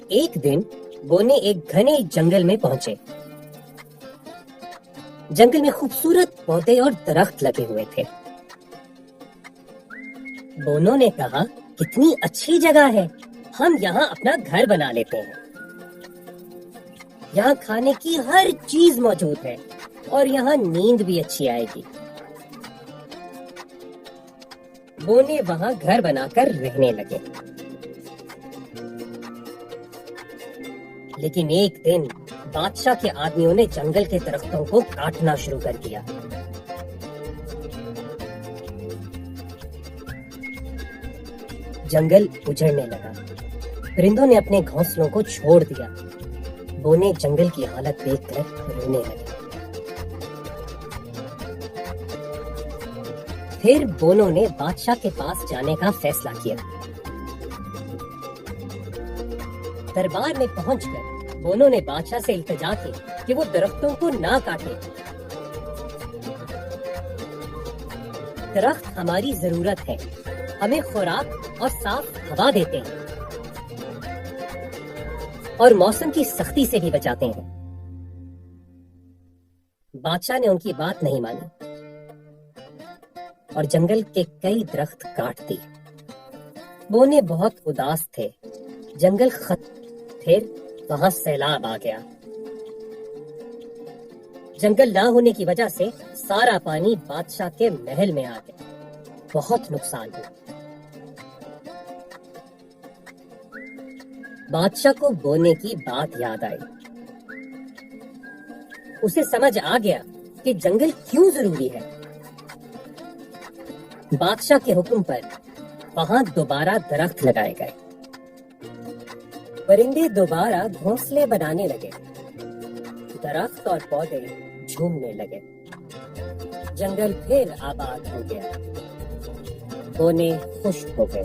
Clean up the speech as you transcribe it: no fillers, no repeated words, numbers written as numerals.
ایک دن بونے ایک گھنے جنگل میں پہنچے۔ جنگل میں خوبصورت پودے اور درخت لگے ہوئے تھے۔ بونوں نے کہا، کتنی اچھی جگہ ہے، ہم یہاں اپنا گھر بنا لیتے ہیں۔ یہاں کھانے کی ہر چیز موجود ہے اور یہاں نیند بھی اچھی آئے گی۔ بونے وہاں گھر بنا کر رہنے لگے۔ لیکن ایک دن بادشاہ کے آدمیوں نے جنگل کے درختوں کو کاٹنا شروع کر دیا۔ جنگل اجڑنے لگا، پرندوں نے اپنے گھونسلوں کو چھوڑ دیا۔ بونے جنگل کی حالت دیکھ کر رونے لگے۔ پھر بونوں نے بادشاہ کے پاس جانے کا فیصلہ کیا۔ دربار میں پہنچ کر بونوں نے بادشاہ سے التجا کی کہ وہ درختوں کو نہ کاٹے۔ درخت ہماری ضرورت ہے، ہمیں خوراک اور صاف ہوا دیتے ہیں اور موسم کی سختی سے بھی بچاتے ہیں۔ بادشاہ نے ان کی بات نہیں مانی اور جنگل کے کئی درخت کاٹ دیے۔ بونے بہت اداس تھے۔ جنگل پھر وہاں سیلاب آ گیا۔ جنگل نہ ہونے کی وجہ سے سارا پانی بادشاہ کے محل میں آ گیا۔ بہت نقصان ہوا۔ بادشاہ کو بونے کی بات یاد آئی۔ اسے سمجھ آ گیا کہ جنگل کیوں ضروری ہے۔ بادشاہ کے حکم پر وہاں دوبارہ درخت لگائے گئے۔ پرندے دوبارہ گھونسلے بنانے لگے۔ درخت اور پودے جھومنے لگے۔ جنگل پھر آباد ہو گیا۔ بونے خوش ہو گئے۔